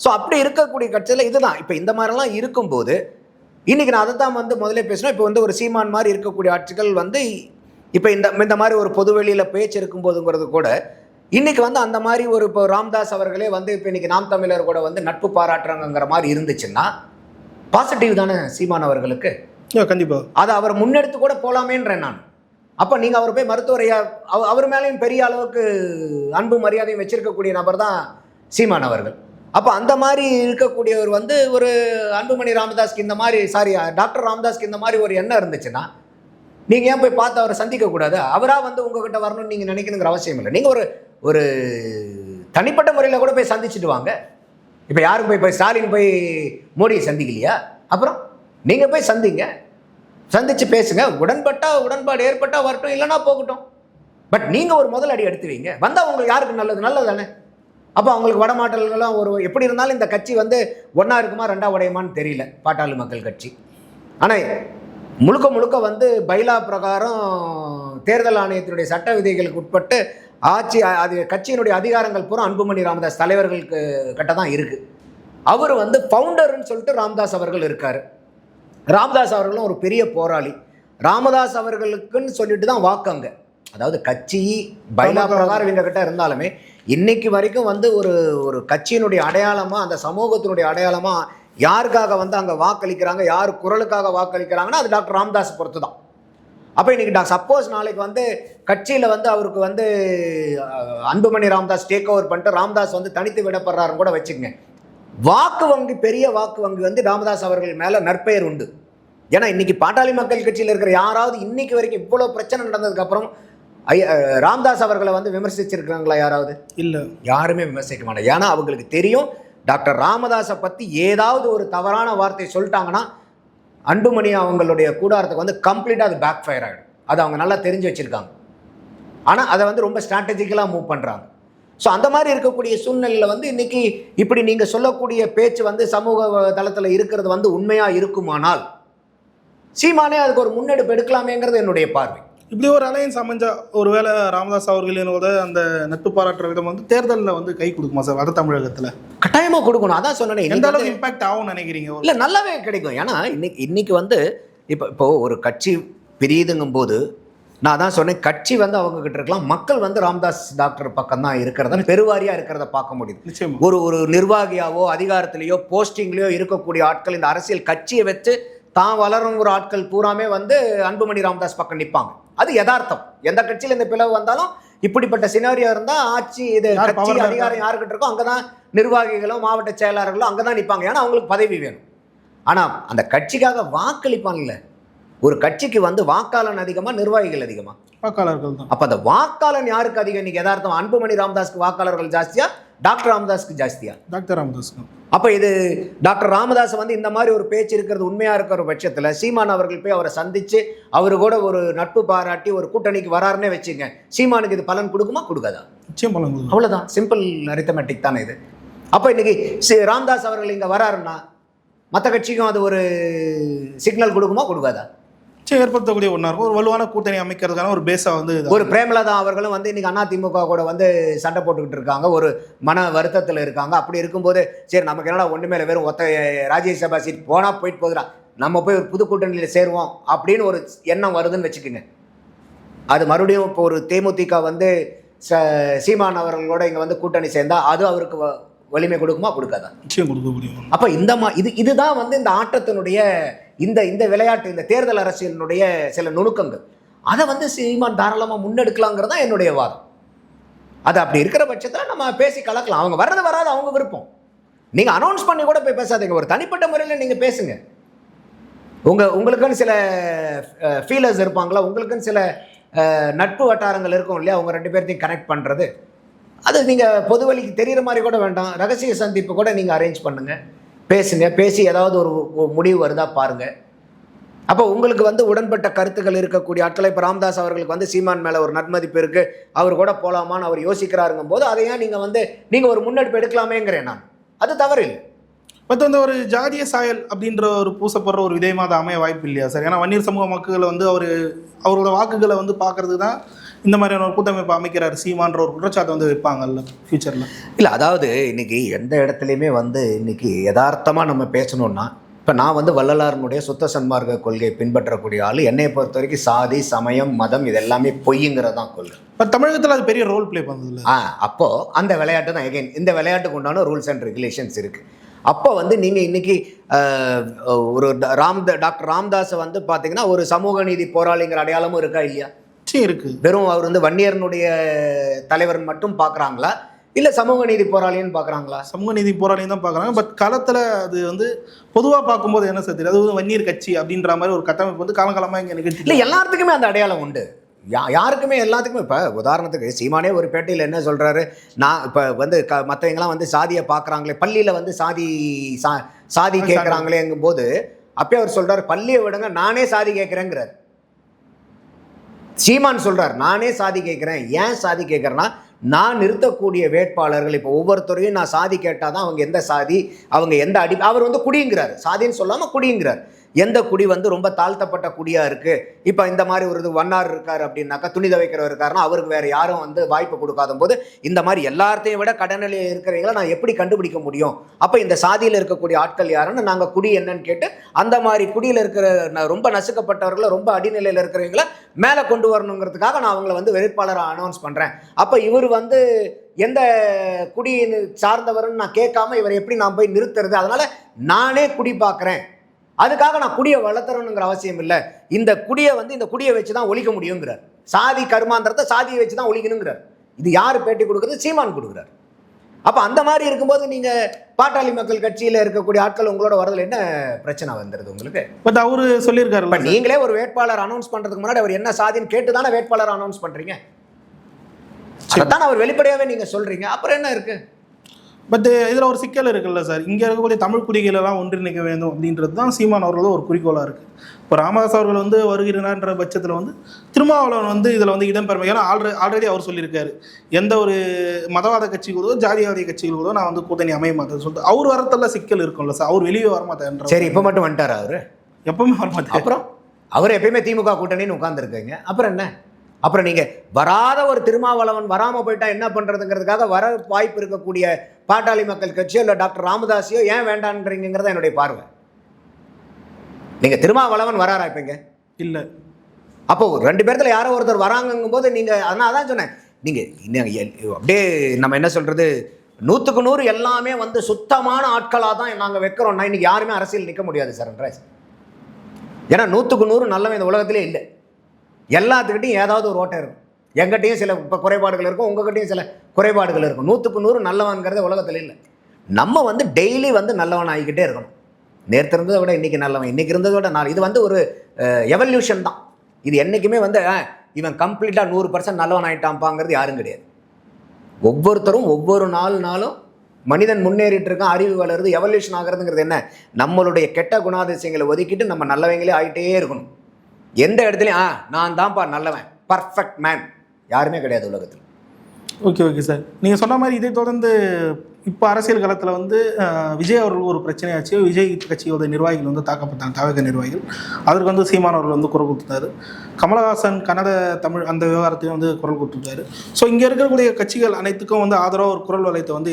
So அப்படி இருக்கக்கூடிய கட்சியில் இதுதான். இப்போ இந்த மாதிரிலாம் இருக்கும்போது இன்றைக்கி நான் அதை தான் வந்து முதலே பேசினேன். இப்போ வந்து ஒரு சீமான் மாதிரி இருக்கக்கூடிய ஆட்சிகள் வந்து இப்போ இந்த மாதிரி ஒரு பொதுவெளியில் பேச்சு இருக்கும்போதுங்கிறது கூட இன்னைக்கு வந்து அந்த மாதிரி ஒரு இப்போ ராம்தாஸ் அவர்களே வந்து இப்போ இன்னைக்கு நாம் தமிழர் கூட வந்து நட்பு பாராட்டுறாங்கிற மாதிரி இருந்துச்சுன்னா பாசிட்டிவ் தானே சீமான் அவர்களுக்கு. கண்டிப்பாக அதை அவர் முன்னெடுத்து கூட போகலாமேன்றேன் நான். அப்போ நீங்கள் அவர் போய் மருத்துவரையா அவர் மேலேயும் பெரிய அளவுக்கு அன்பு மரியாதையும் வச்சிருக்கக்கூடிய நபர் தான் சீமான் அவர்கள். அப்போ அந்த மாதிரி இருக்கக்கூடியவர் வந்து ஒரு அன்புமணி ராமதாஸ்க்கு இந்த மாதிரி டாக்டர் ராமதாஸ்க்கு இந்த மாதிரி ஒரு எண்ணம் இருந்துச்சுன்னா நீங்கள் ஏன் போய் பார்த்து அவரை சந்திக்கக்கூடாது? அவராக வந்து உங்ககிட்ட வரணும்னு நீங்கள் நினைக்கணுங்கிற அவசியம் இல்லை. நீங்கள் ஒரு தனிப்பட்ட முறையில் கூட போய் சந்திச்சுட்டு வாங்க. இப்போ யாரும் போய் ஸ்டாலின் போய் மோடியை சந்திக்கலையா? அப்புறம் நீங்கள் போய் சந்திச்சு பேசுங்க. உடன்பாடு ஏற்பட்டால் வரட்டும், இல்லைன்னா போகட்டும். பட் நீங்கள் ஒரு முதல் அடி எடுத்து வைங்க. வந்தால் உங்களுக்கு யாருக்கு நல்லது தானே? அப்போ அவங்களுக்கு வடமாட்டல்கள்லாம் ஒரு எப்படி இருந்தாலும் இந்த கட்சி வந்து ஒன்றா இருக்குமா ரெண்டா உடையுமான்னு தெரியல, பாட்டாளி மக்கள் கட்சி. ஆனால் முழுக்க வந்து பைலா பிரகாரம் தேர்தல் ஆணையத்தினுடைய சட்ட விதிகளுக்கு உட்பட்டு அது கட்சியினுடைய அதிகாரங்கள் பூரா அன்புமணி ராமதாஸ் தலைவர்களுக்கு கிட்ட தான் இருக்குது. அவர் வந்து ஃபவுண்டர்னு சொல்லிட்டு ராமதாஸ் அவர்கள் இருக்கார். ராமதாஸ் அவர்களும் ஒரு பெரிய போராளி. ராமதாஸ் அவர்களுக்குன்னு சொல்லிட்டு தான் வாக்குங்க. அதாவது கட்சி பைலா பிரகாரம் இவங்க கிட்ட இருந்தாலுமே இன்னைக்கு வரைக்கும் வந்து ஒரு கட்சியினுடைய அடையாளமாக, அந்த சமூகத்தினுடைய அடையாளமாக யாருக்காக வந்து அங்கே வாக்களிக்கிறாங்க, யார் குரலுக்காக வாக்களிக்கிறாங்கன்னா அது டாக்டர் ராமதாஸ் பொறுத்து தான். அப்போ இன்னைக்கு சப்போஸ் நாளைக்கு வந்து கட்சியில் வந்து அவருக்கு வந்து அன்புமணி ராமதாஸ் டேக் ஓவர் பண்ணிட்டு ராமதாஸ் வந்து தனித்து விடப்படுறாருன்னு கூட வச்சுக்கங்க, வாக்கு வங்கி பெரிய வாக்கு வங்கி வந்து ராமதாஸ் அவர்கள் மேலே நற்பெயர் உண்டு. ஏன்னா இன்னைக்கு பாட்டாளி மக்கள் கட்சியில் இருக்கிற யாராவது இன்னைக்கு வரைக்கும் இவ்வளோ பிரச்சனை நடந்ததுக்கப்புறம் ராமதாஸ் அவர்களை வந்து விமர்சிச்சிருக்கிறாங்களா? யாராவது இல்லை, யாருமே விமர்சிக்க மாட்டாங்க. ஏன்னா அவங்களுக்கு தெரியும் டாக்டர் ராமதாஸை பற்றி ஏதாவது ஒரு தவறான வார்த்தை சொல்லிட்டாங்கன்னா அன்புமணி அவங்களுடைய கூடாரத்துக்கு வந்து கம்ப்ளீட்டாக அது பேக் ஃபயர் ஆகிடும். அது அவங்க நல்லா தெரிஞ்சு வச்சுருக்காங்க. ஆனால் அதை வந்து ரொம்ப ஸ்ட்ராட்டஜிக்கலாக மூவ் பண்ணுறாங்க. ஸோ அந்த மாதிரி இருக்கக்கூடிய சூழ்நிலையில் வந்து இன்றைக்கி இப்படி நீங்கள் சொல்லக்கூடிய பேச்சு வந்து சமூக தளத்தில் இருக்கிறது வந்து உண்மையாக இருக்குமானால் சீமானே அதுக்கு ஒரு முன்னெடுப்பு எடுக்கலாமேங்கிறது என்னுடைய பார்வை. இப்படி ஒரு அலையன்ஸ் அமைஞ்சா ஒருவேளை ராமதாஸ் அவர்களினோட அந்த நட்பு பாராட்டுற விதம் வந்து தேர்தலில் வந்து கை கொடுக்குமா சார்? வட தமிழகத்தில் கட்டாயமாக கொடுக்கணும். அதான் சொன்னேன். எந்த அளவுக்கு இம்பாக்ட் ஆகும்னு நினைக்கிறீங்க? இல்லை, நல்லாவே கிடைக்கும். ஏன்னா இன்னைக்கு வந்து இப்போ ஒரு கட்சி பிரியுதுங்கும் போது நான் தான் சொன்னேன், கட்சி வந்து அவங்க கிட்ட இருக்கலாம், மக்கள் வந்து ராமதாஸ் டாக்டர் பக்கம் தான் இருக்கிறத பெருவாரியாக இருக்கிறத பார்க்க முடியுது. நிச்சயமா. ஒரு நிர்வாகியாவோ அதிகாரத்திலேயோ போஸ்டிங்லேயோ இருக்கக்கூடிய ஆட்கள் இந்த அரசியல் கட்சியை வச்சு தான் வளருங்கிற ஆட்கள் பூராமே வந்து அன்புமணி ராமதாஸ் பக்கம் நிற்பாங்க. அது யதார்த்தம். எந்த கட்சியில் இந்த பிளவு வந்தாலும் இப்படிப்பட்ட சினாரியோ இருந்தால் ஆட்சி இது கட்சி அதிகாரம் யாருக்கிட்ட இருக்கோ அங்கே தான் நிர்வாகிகளோ மாவட்ட செயலாளர்களோ அங்கே தான் நிற்பாங்க. ஏன்னா அவங்களுக்கு பதவி வேணும். ஆனால் அந்த கட்சிக்காக வாக்களிப்பாங்கல்ல, ஒரு கட்சிக்கு வந்து வாக்காளன் அதிகமாக நிர்வாகிகள் அதிகமாக? வாக்காளர்கள் தான். அப்போ அந்த வாக்காளன் யாருக்கு அதிகம்? இன்னைக்கு யதார்த்தம் அன்புமணி ராமதாஸ்க்கு வாக்காளர்கள் ஜாஸ்தியா, டாக்டர் ராமதாஸ்க்கு ஜாஸ்தியா? டாக்டர் ராமதாஸ்க்கு. அப்போ இது டாக்டர் ராமதாஸ் வந்து இந்த மாதிரி ஒரு பேச்சு இருக்கிறது உண்மையாக இருக்கிற பட்சத்தில் சீமான் அவர்கள் போய் அவரை சந்தித்து அவரு கூட ஒரு நட்பு பாராட்டி ஒரு கூட்டணிக்கு வராருன்னே வச்சுங்க, சீமானுக்கு இது பலன் கொடுக்குமா கொடுக்காதா? நிச்சயம் பலன் கொடுக்கும். அவ்வளோதான், சிம்பிள் அரித்தமெட்டிக் தானே இது. அப்போ இன்னைக்கு ராமதாஸ் அவர்கள் இங்கே வராருன்னா மற்ற கட்சிக்கும் அது ஒரு சிக்னல் கொடுக்குமா கொடுக்காதா? ஏற்படுத்தக்கூடிய ஒன்றா இருக்கும். ஒரு வலுவான கூட்டணி அமைக்கிறதுக்கான ஒரு பேஸாக வந்து ஒரு பிரேமலதா அவர்களும் வந்து இன்னைக்கு அதிமுக கூட வந்து சண்டை போட்டுக்கிட்டு இருக்காங்க, ஒரு மன வருத்தத்தில் இருக்காங்க. அப்படி இருக்கும்போது சரி நமக்கு என்னடா ஒன்றுமே இல்லை, வெறும் ஒத்த ராஜ்யசபா சீட் போனால் போயிட்டு போகுதுடா, நம்ம போய் ஒரு புது கூட்டணியில் சேருவோம் அப்படின்னு ஒரு எண்ணம் வருதுன்னு வச்சுக்கோங்க. அது மறுபடியும் இப்போ ஒரு தேமுதிக வந்து சீமான் அவர்களோட இங்கே வந்து கூட்டணி சேர்ந்தால் அது அவருக்கு வலிமை கொடுக்குமா கொடுக்காதா? நிச்சயம் கொடுக்க முடியும். அப்போ இதுதான் வந்து இந்த ஆட்டத்தினுடைய இந்த விளையாட்டு, இந்த தேர்தல் அரசியலினுடைய சில நுணுக்கங்கள். அதை வந்து சீமான் தாராளமாக முன்னெடுக்கலாங்கிறது தான் என்னுடைய வாதம். அது அப்படி இருக்கிற பட்சத்தில் நம்ம பேசி கலக்கலாம். அவங்க வர்றது வராது அவங்க விருப்பம். நீங்கள் அனௌன்ஸ் பண்ணி கூட போய் பேசாதீங்க, ஒரு தனிப்பட்ட முறையில் நீங்கள் பேசுங்க. உங்களுக்குன்னு சில ஃபீலர்ஸ் இருப்பாங்களா, உங்களுக்குன்னு சில நட்பு வட்டாரங்கள் இருக்கும் இல்லையா, அவங்க ரெண்டு பேர்த்தையும் கனெக்ட் பண்ணுறது. அது நீங்கள் பொது வழிக்கு தெரிகிற மாதிரி கூட வேண்டாம், ரகசிய சந்திப்பு கூட நீங்கள் அரேஞ்ச் பண்ணுங்கள், பேசுங்க. பேசி ஏதாவது ஒரு முடிவு வருதா பாருங்கள். அப்போ உங்களுக்கு வந்து உடன்பட்ட கருத்துக்கள் இருக்கக்கூடிய ஆட்களை, இப்போ ராமதாஸ் அவர்களுக்கு வந்து சீமான் மேலே ஒரு நன்மதிப்பு இருக்குது, அவர் கூட போகலாமான்னு அவர் யோசிக்கிறாருங்கும் போது அதையா நீங்கள் ஒரு முன்னெடுப்பு எடுக்கலாமேங்கிறேன் நான். அது தவறு இல்லை. பட் வந்து ஒரு ஜாதிய சாயல் அப்படின்ற ஒரு பூசப்படுற ஒரு விதயமாக அதை அமைய வாய்ப்பு இல்லையா சார்? ஏன்னா வன்னியர் சமூக மக்களை வந்து அவரோட வாக்குகளை வந்து பார்க்கறதுக்கு தான் இந்த மாதிரியான ஒரு கூட்டமைப்பு அமைக்கிறார் சீமான்ற ஒரு குற்றச்சாட்டை வந்து வைப்பாங்கல்ல ஃபியூச்சரில். இல்லை, அதாவது இன்னைக்கு எந்த இடத்துலையுமே வந்து இன்னைக்கு யதார்த்தமாக நம்ம பேசணுன்னா, இப்போ நான் வந்து வள்ளலாரனுடைய சுத்த சன்மார்க்க கொள்கையை பின்பற்றக்கூடிய ஆள். என்னை பொறுத்த வரைக்கும் சாதி சமயம் மதம் இது எல்லாமே பொய்யுங்கிறது தான் கொள்கை. இப்போ தமிழகத்தில் அது பெரிய ரோல் ப்ளே பண்ணுது. அப்போது அந்த விளையாட்டு தான் எகைன் இந்த விளையாட்டுக்கு உண்டான ரூல்ஸ் அண்ட் ரெகுலேஷன்ஸ் இருக்குது. அப்போ வந்து நீங்கள் இன்றைக்கி ஒரு டாக்டர் ராமதாஸை வந்து பார்த்தீங்கன்னா ஒரு சமூக நீதி போராளிங்கிற அடையாளமும் இருக்கா இல்லையா? இருக்குது. வெறும் அவர் வந்து வன்னியரனுடைய தலைவர் மட்டும் பார்க்குறாங்களா, இல்லை சமூக நீதி போராளின்னு பார்க்குறாங்களா? சமூக நீதி போராளின்னு தான் பார்க்குறாங்க. பட் களத்தில் அது வந்து பொதுவாக பார்க்கும்போது என்ன சார் தெரியும், அது வன்னியர் கட்சி அப்படின்ற மாதிரி ஒரு கட்டமைப்பு வந்து காலகாலமாக இங்கே நிகழ்ச்சி இல்லை. எல்லாத்துக்குமே அந்த அடையாளம் உண்டு, யாருக்குமே எல்லாத்துக்குமே. இப்போ உதாரணத்துக்கு சீமானே ஒரு பேட்டியில் என்ன சொல்கிறாரு, நான் இப்போ வந்து மற்றவங்களாம் வந்து சாதியை பார்க்குறாங்களே, பள்ளியில் வந்து சாதி கேட்குறாங்களேங்கும் போது அப்பயே அவர் சொல்கிறார், பள்ளியை விடுங்க நானே சாதி கேட்குறேங்கிறார். சீமான் சொல்கிறார் நானே சாதி கேட்குறேன். ஏன் சாதி கேட்குறேன்னா, நான் நிறுத்தக்கூடிய வேட்பாளர்கள் இப்போ ஒவ்வொருத்தரையும் நான் சாதி கேட்டால் தான் அவங்க எந்த சாதி, அவங்க எந்த அவர் வந்து குடிங்கிறார், சாதின்னு சொல்லாமல் குடிங்கிறார். எந்த குடி வந்து ரொம்ப தாழ்த்தப்பட்ட குடியாக இருக்குது, இப்போ இந்த மாதிரி ஒரு வண்ணார் இருக்கார் அப்படின்னாக்கா, துணி துவைக்கிறவர் இருக்காருன்னா அவருக்கு வேறு யாரும் வந்து வாய்ப்பு கொடுக்காத போது இந்த மாதிரி எல்லாத்தையும் விட கடனிலையில் இருக்கிறவங்கள நான் எப்படி கண்டுபிடிக்க முடியும்? அப்போ இந்த சாதியில் இருக்கக்கூடிய ஆட்கள் யாருன்னு நாங்கள் குடி என்னன்னு கேட்டு அந்த மாதிரி குடியில் இருக்கிற ரொம்ப நசுக்கப்பட்டவர்களை, ரொம்ப அடிநிலையில் இருக்கிறவங்கள மேலே கொண்டு வரணுங்கிறதுக்காக நான் அவங்கள வந்து வேட்பாளரை அனௌன்ஸ் பண்ணுறேன். அப்போ இவர் வந்து எந்த குடியின் சார்ந்தவர்னு நான் கேட்காம இவர் எப்படி நான் போய் நிறுத்துறது? அதனால் நானே குடி பார்க்குறேன், அதுக்காக நான் குடியை வளர்த்துறணுங்கிற அவசியம் இல்லை, இந்த குடியை வந்து இந்த குடியை வச்சு தான் ஒழிக்க முடியுங்கிறார். சாதி கர்மாந்திரத்தை சாதியை வச்சு தான் ஒழிக்கணுங்கிறார். இது யார் பேட்டி கொடுக்குறது? சீமான் கொடுக்குறார். அப்போ அந்த மாதிரி இருக்கும்போது நீங்கள் பாட்டாளி மக்கள் கட்சியில் இருக்கக்கூடிய ஆட்கள் உங்களோட வரதுல என்ன பிரச்சனை வந்துடுது உங்களுக்கு? பட் அவரு சொல்லியிருக்காரு, இப்போ நீங்களே ஒரு வேட்பாளர் அனௌன்ஸ் பண்ணுறதுக்கு முன்னாடி அவர் என்ன சாதின்னு கேட்டு தானே வேட்பாளர் அனௌன்ஸ் பண்ணுறீங்க. அதான் அவர் வெளிப்படையாகவே நீங்கள் சொல்கிறீங்க, அப்புறம் என்ன இருக்குது? பட் இதில் ஒரு சிக்கல் இருக்குல்ல சார், இங்கே இருக்கக்கூடிய தமிழ் குடிகளெல்லாம் ஒன்றிணைக்க வேண்டும் அப்படின்றது தான் சீமான் அவர்களோட ஒரு குறிக்கோளாக இருக்குது. இப்போ ராமதாஸ் அவர்கள் வந்து வருகிறார்ன்ற பட்சத்தில் வந்து திருமாவளவன் வந்து இதில் வந்து இடம்பெறும். ஏன்னா ஆல்ரெடி அவர் சொல்லியிருக்காரு, எந்த ஒரு மதவாத கட்சிகளோ ஜாதிவாதிய கட்சிகளோ நான் வந்து கூட்டணி அமைய மாட்டேன்னு சொல்லிட்டு அவர் வரத்தெல்லாம் சிக்கல் இருக்கும்ல சார், அவர் வெளியே வரமாட்டேன். சரி, இப்போ மட்டும் வந்துட்டார் அவர்? எப்பவுமே வரமாட்டேன். அப்புறம் அவர் எப்பயுமே திமுக கூட்டணின்னு உட்காந்துருக்கீங்க, அப்புறம் என்ன? அப்புறம் நீங்கள் வராத ஒரு திருமாவளவன் வராமல் போயிட்டா என்ன பண்ணுறதுங்கிறதுக்காக வர வாய்ப்பு இருக்கக்கூடிய பாட்டாளி மக்கள் கட்சியோ இல்லை டாக்டர் ராமதாஸையோ ஏன் வேண்டான்றீங்கிறத என்னுடைய பார்வை. நீங்கள் திருமாவளவன் வராரா இப்போங்க? இல்லை. அப்போ ரெண்டு பேர்த்துல யாரோ ஒருத்தர் வராங்கங்கும் போது நீங்கள் அதான் சொன்னேன், நீங்கள் அப்படியே நம்ம என்ன சொல்கிறது, 100க்கு 100 எல்லாமே வந்து சுத்தமான ஆட்களாக தான் நாங்கள் வைக்கிறோம்னா இன்றைக்கி யாருமே அரசியல் நிற்க முடியாது சரண்ராஜ். ஏன்னா 100க்கு 100 நல்லவன் இந்த உலகத்திலே இல்லை. எல்லாத்துக்கிட்டையும் ஏதாவது ஒரு ஓட்டை இருக்கும். எங்கிட்டையும் சில இப்போ குறைபாடுகள் இருக்கும், உங்ககிட்டையும் சில குறைபாடுகள் இருக்கும். 100க்கு 100 நல்லவன்கிறது உலகத்தில் இல்லை. நம்ம வந்து டெய்லி வந்து நல்லவன் ஆகிக்கிட்டே இருக்கணும். நேற்று இருந்ததை விட இன்றைக்கி நல்லவன், இன்றைக்கி இருந்ததை விட நாள். இது வந்து ஒரு எவல்யூஷன் தான். இது என்றைக்குமே வந்து இவன் கம்ப்ளீட்டாக 100% நல்லவன் ஆகிட்டான்ப்பாங்கிறது யாரும் கிடையாது. ஒவ்வொருத்தரும் ஒவ்வொரு நாளும் மனிதன் முன்னேறிட்டு இருக்கான், அறிவு வளருது, எவல்யூஷன் ஆகிறதுங்கிறது என்ன, நம்மளுடைய கெட்ட குணாதிசயங்களை ஒதுக்கிட்டு நம்ம நல்லவங்களே ஆகிட்டே இருக்கணும். எந்த இடத்துலையும் நான் தான்ப்பா நல்லவன், பர்ஃபெக்ட் மேன் யாருமே கிடையாது உலகத்தில். ஓகே சார், நீங்கள் சொன்ன மாதிரி இதை தொடர்ந்து இப்போ அரசியல் களத்தில் வந்து விஜய் அவர்கள் ஒரு பிரச்சனையாச்சு. விஜய் கட்சியோட நிர்வாகிகள் வந்து தாக்கப்பட்டாங்க, தவிக நிர்வாகிகள். அதற்கு வந்து சீமான் அவர்கள் வந்து குரல் கொடுத்துட்டாரு. கமலஹாசன் கன்னட தமிழ் அந்த விவகாரத்தையும் வந்து குரல் கொடுத்துட்டாரு. ஸோ இங்கே இருக்கக்கூடிய கட்சிகள் அனைத்துக்கும் வந்து ஆதரவாக ஒரு குரல் வலயத்தை வந்து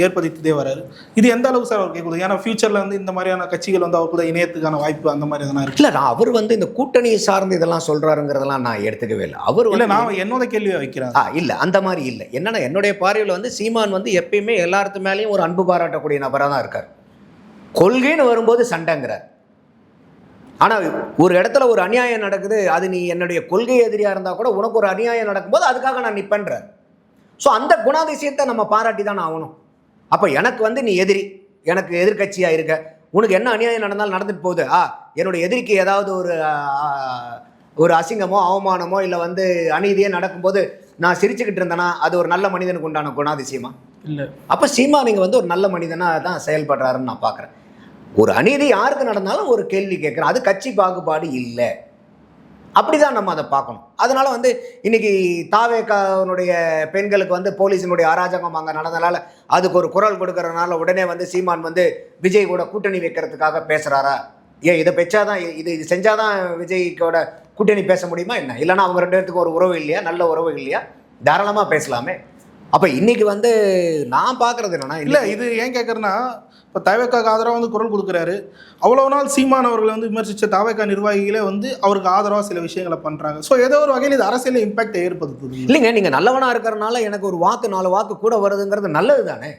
ஏற்படுத்திட்டே வராரு. இது எந்த அளவுக்கு சார் அவர் கேட்குது? ஏன்னா ஃபியூச்சரில் வந்து இந்த மாதிரியான கட்சிகள் வந்து அவர் கூட இணையத்துக்கான வாய்ப்பு அந்த மாதிரி எதனா இருக்கு? இல்லை, நான் அவர் வந்து இந்த கூட்டணியை சார்ந்து இதெல்லாம் சொல்கிறாருங்கிறதெல்லாம் நான் எடுத்துக்கவே இல்லை. அவர் இல்லை, நான் என்னோட கேள்வியை வைக்கிறேன். இல்லை, அந்த மாதிரி இல்லை. என்னன்னா என்னுடைய பார்வையில் வந்து சீமான் வந்து எப்பயுமே எல்லாத்து மேலேயும் ஒரு அன்பு பாராட்டக்கூடிய நபராக தான் இருக்கார். கொள்கைன்னு வரும்போது சண்டைங்கிறார். ஆனால் ஒரு இடத்துல ஒரு அநியாயம் நடக்குது, அது நீ என்னுடைய கொள்கை எதிரியாக இருந்தால் கூட உனக்கு ஒரு அநியாயம் நடக்கும்போது அதுக்காக நான் நிற்பேன்றார். ஸோ அந்த குணாதிசயத்தை நம்ம பாராட்டி தான் ஆகணும். அப்போ எனக்கு வந்து நீ எதிரி, எனக்கு எதிர்கட்சியாக இருக்க, உனக்கு என்ன அநியாயம் நடந்தாலும் நடந்துட்டு போகுது, என்னுடைய எதிரிக்கு ஏதாவது ஒரு அசிங்கமோ அவமானமோ இல்லை வந்து அநீதியே நடக்கும்போது நான் சிரிச்சுக்கிட்டு இருந்தேன்னா அது ஒரு நல்ல மனிதனுக்கு உண்டான குணாதிசயமா? இல்லை. அப்போ சீமா நீங்கள் வந்து ஒரு நல்ல மனிதனாக தான் செயல்படுறாருன்னு நான் பார்க்குறேன். ஒரு அநீதி யாருக்கு நடந்தாலும் ஒரு கேள்வி கேட்குறேன், அது கட்சி பாகுபாடு இல்லை. அப்படி தான் நம்ம அதை பார்க்கணும். அதனால வந்து இன்னைக்கு தாவேக்காவுடைய பெண்களுக்கு வந்து போலீஸினுடைய அராஜகம் அங்கே நடந்தனால அதுக்கு ஒரு குரல் கொடுக்கறதுனால உடனே வந்து சீமான் வந்து விஜய் கூட கூட்டணி வைக்கிறதுக்காக பேசுகிறாரா? இதை பெற்றாதான் இது செஞ்சாதான் விஜய்க்கோட கூட்டணி பேச முடியுமா என்ன? இல்லைன்னா அவங்க ரெண்டு பேர்த்துக்கு ஒரு உறவு இல்லையா, நல்ல உறவு இல்லையா? தாராளமாக பேசலாமே. அப்போ இன்னைக்கு வந்து நான் பார்க்குறது என்னன்னா, இல்லை இது ஏன் கேட்குறேன்னா, இப்போ தாவேக்காவுக்கு ஆதரவாக வந்து குரல் கொடுக்குறாரு. அவ்வளோ நாள் சீமான் அவர்களை வந்து விமர்சித்த தாவேக்கா நிர்வாகிகளே வந்து அவருக்கு ஆதரவாக சில விஷயங்களை பண்ணுறாங்க. ஸோ ஏதோ ஒரு வகையில் இது அரசியல் இம்பாக்டை ஏற்படுத்துது. இல்லைங்க, நீங்கள் நல்லவனாக இருக்கிறனால எனக்கு ஒரு 4 வாக்கு கூட வருதுங்கிறது நல்லது தானே.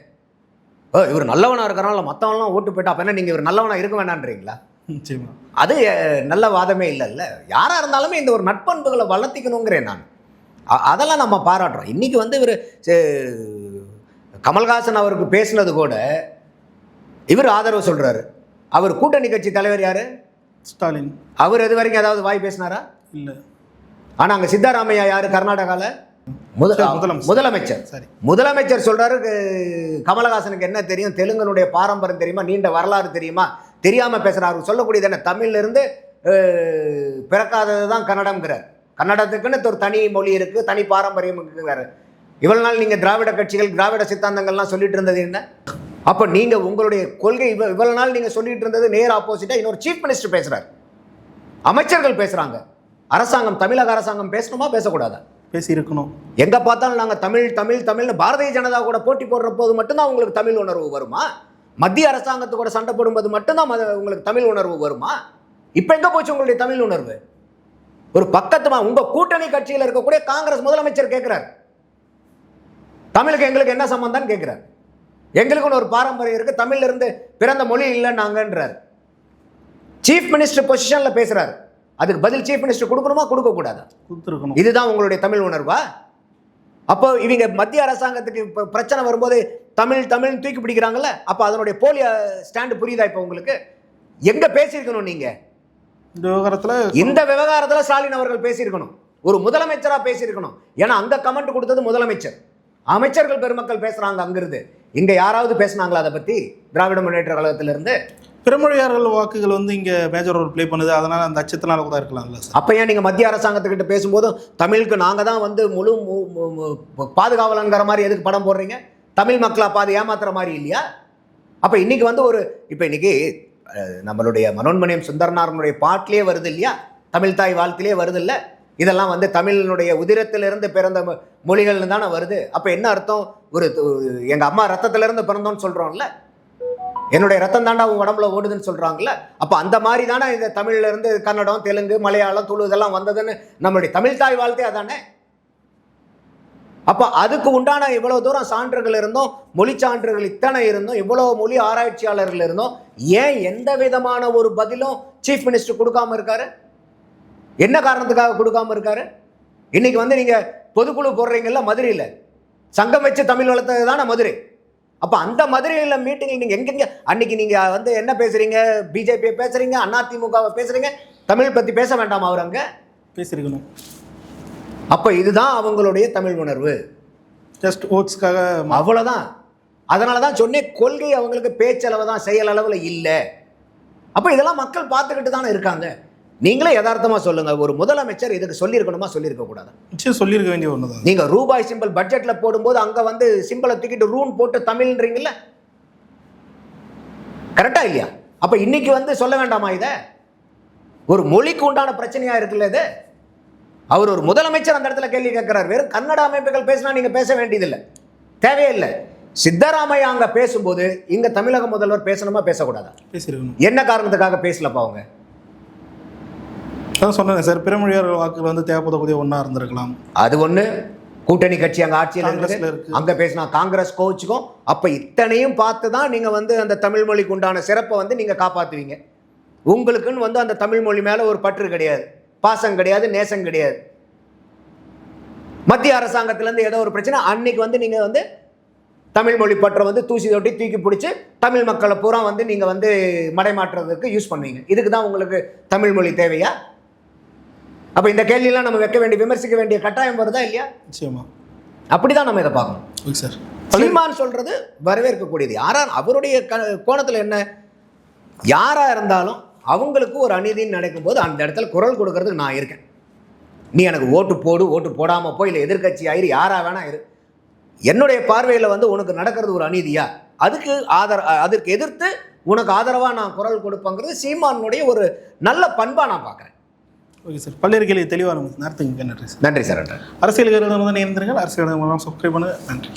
இவர் நல்லவனாக இருக்கிறனால மற்றவங்களாம் ஓட்டு போயிட்டா அப்போ என்ன நீங்கள் இவர் நல்லவனாக இருக்க வேணான்றீங்களா? நிச்சயமா அது நல்ல வாதமே இல்லைல்ல. யாராக இருந்தாலுமே இந்த ஒரு நட்பண்புகளை வளர்த்திக்கணுங்கிறேன் நான். அதெல்லாம் நம்ம பாராட்டுறோம். இன்றைக்கி வந்து இவர் கமல்ஹாசன் அவருக்கு பேசினது கூட இவர் ஆதரவு சொல்கிறாரு. அவர் கூட்டணி கட்சி தலைவர் யார்? ஸ்டாலின். அவர் இது வரைக்கும் ஏதாவது வாய் பேசினாரா? இல்லை. ஆனால் அங்கே சித்தாராமையா யார்? கர்நாடகாவில் முதலமைச்சர். சரி, முதலமைச்சர் சொல்கிறாரு கமலஹாசனுக்கு என்ன தெரியும், தெலுங்கனுடைய பாரம்பரியம் தெரியுமா, நீண்ட வரலாறு தெரியுமா, தெரியாமல் பேசுகிறார். சொல்லக்கூடியது என்ன, தமிழ்லேருந்து பிறக்காதது தான் கன்னடம்ங்கிறார். கன்னடத்துக்குன்னு ஒரு தனி மொழி இருக்குது, தனி பாரம்பரியம் இருக்குங்கிறாரு. இவ்வளவு நாள் நீங்கள் திராவிட கட்சிகள் திராவிட சித்தாந்தங்கள்லாம் சொல்லிட்டு இருந்தது என்ன? அப்போ நீங்கள் உங்களுடைய கொள்கை இவ்வளவு நாள் நீங்கள் சொல்லிட்டு இருந்தது நேர் ஆப்போசிட்டாக இன்னொரு சீஃப் மினிஸ்டர் பேசுகிறார், அமைச்சர்கள் பேசுகிறாங்க. அரசாங்கம், தமிழக அரசாங்கம் பேசணுமா பேசக்கூடாதா? பேசியிருக்கணும். எங்கே பார்த்தாலும் நாங்கள் தமிழ் தமிழ் தமிழ்னு பாரதிய ஜனதா கூட போட்டி போடுற போது மட்டும்தான் உங்களுக்கு தமிழ் உணர்வு வருமா? மத்திய அரசாங்கத்து கூட சண்டை போடும்போது மட்டும்தான் உங்களுக்கு தமிழ் உணர்வு வருமா? இப்போ எங்கே போச்சு உங்களுடைய தமிழ் உணர்வு? ஒரு பக்கத்துமா உங்கள் கூட்டணி கட்சியில் இருக்கக்கூடிய காங்கிரஸ் முதலமைச்சர் கேட்குறார், தமிழுக்கு எங்களுக்கு என்ன சம்பந்தம்னு கேட்குறார். எங்களுக்குன்னு ஒரு பாரம்பரியம் இருக்குது, தமிழ்ல இருந்து பிறந்த மொழி இல்லைன்னாங்கன்றார். சீஃப் மினிஸ்டர் பொசிஷனில் பேசுகிறார். அதுக்கு பதில் சீஃப் மினிஸ்டர் கொடுக்கணுமா கொடுக்கக்கூடாதா? கொடுத்துருக்கணும். இதுதான் உங்களுடைய தமிழ் உணர்வா? அப்போ இவங்க மத்திய அரசாங்கத்துக்கு இப்போ பிரச்சனை வரும்போது தமிழ் தமிழ்னு தூக்கி பிடிக்கிறாங்கல்ல, அப்போ அதனுடைய போலி ஸ்டாண்டு புரியுதா? இப்போ உங்களுக்கு எங்கே பேசியிருக்கணும் நீங்கள்? இந்த விவகாரத்தில் ஸ்டாலின் அவர்கள் பேசியிருக்கணும், ஒரு முதலமைச்சராக பேசியிருக்கணும். ஏன்னா அங்கே கமெண்ட் கொடுத்தது முதலமைச்சர், அமைச்சர்கள் பெருமக்கள் பேசுகிறாங்க அங்கிருந்து. இங்கே யாராவது பேசுனாங்களா அதை பற்றி? திராவிட முன்னேற்ற கழகத்திலிருந்து பிறமொழியாளர்கள் வாக்குகள் வந்து இங்கே மேஜர் ரோல் ப்ளே பண்ணுது, அதனால் அந்த அச்சத்தினால கூட இருக்கலாம்ல சார். அப்போ ஏன் நீங்கள் மத்திய அரசாங்கத்துக்கிட்ட பேசும்போதும் தமிழுக்கு நாங்கள் தான் வந்து முழு பாதுகாவலங்கிற மாதிரி எதுக்கு படம் போடுறீங்க? தமிழ் மக்களை ஏமாத்துற மாதிரி இல்லையா? அப்போ இன்றைக்கி வந்து இப்போ இன்றைக்கி நம்மளுடைய மனோன்மணியம் சுந்தரனாரனுடைய பாட்டிலே வருது இல்லையா, தமிழ் தாய் வாழ்த்திலே வருது இல்லை, இதெல்லாம் வந்து தமிழினுடைய உதிரத்திலிருந்து பிறந்த மொழிகள்னு தானே வருது. அப்போ என்ன அர்த்தம்? எங்கள் அம்மா ரத்தத்திலிருந்து பிறந்தோன்னு சொல்கிறோம்ல. என்னுடைய ரத்தம் தாண்டா உன் உடம்புல ஓடுதுன்னு சொல்கிறாங்கல்ல. அப்போ அந்த மாதிரி தானே இந்த தமிழ்ல இருந்து கன்னடம், தெலுங்கு, மலையாளம், துளு இதெல்லாம் வந்ததுன்னு நம்மளுடைய தமிழ் தாய் வாழ்க்கை அதானே. அப்போ அதுக்கு உண்டான இவ்வளோ தூரம் சான்றுகள் இருந்தோம், மொழி சான்றுகள் இத்தனை இருந்தோம், இவ்வளோ மொழி ஆராய்ச்சியாளர்கள் இருந்தோம், ஏன் எந்த விதமான ஒரு பதிலும் சீஃப் மினிஸ்டர் கொடுக்காம இருக்காரு? என்ன காரணத்துக்காக கொடுக்காம இருக்காரு? இன்னைக்கு வந்து நீங்க பொதுக்குழு போடுறீங்கல்ல மதுரையில், சங்கம் வச்சு தமிழ் வளர்த்தது தானே மதுரை. அப்போ அந்த மதுரையில் மீட்டிங்கில் நீங்கள் எங்கெங்க அன்னைக்கு நீங்கள் வந்து என்ன பேசுறீங்க? பிஜேபியை பேசுறீங்க, அதிமுகவை பேசுறீங்க, தமிழ் பற்றி பேச வேண்டாமா? அவர் அங்கே பேசியிருக்கணும். அப்போ இதுதான் அவங்களுடைய தமிழ் உணர்வு. ஜஸ்ட் ஓட்ஸ்க்காக அவ்வளோதான். அதனால தான் சொன்னேன், கொள்கை அவங்களுக்கு பேச்சளவு தான், செயல் அளவில் இல்லை. அப்போ இதெல்லாம் மக்கள் பார்த்துக்கிட்டு தானே இருக்காங்க. நீங்களே யதார்த்தமாக சொல்லுங்க, ஒரு முதலமைச்சர் இதுக்கு சொல்லியிருக்கணுமா, சொல்லியிருக்க கூடாது? நிச்சயம் சொல்லியிருக்க வேண்டிய ஒன்று தான். நீங்கள் ரூபாய் சிம்பிள் பட்ஜெட்டில் போடும்போது அங்கே வந்து சிம்பிளை தூக்கிட்டு ரூன் போட்டு தமிழ்ன்றீங்கல்ல, கரெக்டா இல்லையா? அப்போ இன்னைக்கு வந்து சொல்ல வேண்டாமா இதை? ஒரு மொழிக்கு உண்டான பிரச்சனையா இருக்குல்ல இது. அவர் ஒரு முதலமைச்சர் அந்த இடத்துல கேள்வி கேட்கிறார். வெறும் கன்னட அமைப்புகள் பேசினா நீங்க பேச வேண்டியதில்லை, தேவையில்லை. சித்தராமையா அங்க பேசும்போது இங்க தமிழக முதல்வர் பேசணுமா பேசக்கூடாதா? பேசியிருக்கணும். என்ன காரணத்துக்காக பேசலப்பா அவங்க? அதான் சொன்னேன் சார், பிறமொழியார் வாக்குகள் வந்து தேவைப்படக்கூடிய ஒன்றா இருந்திருக்கலாம். அது ஒன்று. கூட்டணி கட்சி அங்கே ஆட்சியில் இருக்கு, அங்கே பேசினா காங்கிரஸ் கோச்சுக்கும். அப்போ இத்தனையும் பார்த்து தான் நீங்கள் வந்து அந்த தமிழ் மொழிக்கு உண்டான சிறப்பை வந்து நீங்கள் காப்பாற்றுவீங்க. உங்களுக்குன்னு வந்து அந்த தமிழ் மொழி மேலே ஒரு பற்று கிடையாது, பாசம் கிடையாது, நேசம் கிடையாது. மத்திய அரசாங்கத்திலேருந்து ஏதோ ஒரு பிரச்சனை அன்னைக்கு வந்து நீங்கள் வந்து தமிழ் மொழி பற்றை வந்து தூசி தொட்டி தூக்கி பிடிச்சி தமிழ் மக்களை பூரா வந்து நீங்கள் வந்து மடைமாற்றுறதுக்கு யூஸ் பண்ணுவீங்க. இதுக்கு தான் உங்களுக்கு தமிழ் மொழி தேவையா? அப்போ இந்த கேள்வியெல்லாம் நம்ம வைக்க வேண்டிய, விமர்சிக்க வேண்டிய கட்டாயம் வருதா இல்லையா? நிச்சயமா. அப்படிதான் நம்ம இதை பார்க்கணும் சார். சீமான் சொல்றது வரவேற்கக்கூடியது. யாரா அவருடைய கோணத்தில் என்ன, யாரா இருந்தாலும் அவங்களுக்கு ஒரு அநீதின்னு நடக்கும் போது அந்த இடத்துல குரல் கொடுக்கறதுக்கு நான் இருக்கேன். நீ எனக்கு ஓட்டு போடு, ஓட்டு போடாம போய், இல்லை எதிர்கட்சி ஆயிரு, யாரா வேணா இரு. என்னுடைய பார்வையில் வந்து உனக்கு நடக்கிறது ஒரு அநீதியா, அதற்கு எதிர்த்து உனக்கு ஆதரவாக நான் குரல் கொடுப்பேங்கிறது சீமானுடைய ஒரு நல்ல பண்பாக நான் பார்க்குறேன். ஓகே சார், பல்வேறு கேள்வி தெளிவாக நேரத்துக்கு நன்றி சார். நன்றி சார். அரசியல் சப்ஸ்கிரைப் பண்ணுங்க. நன்றி.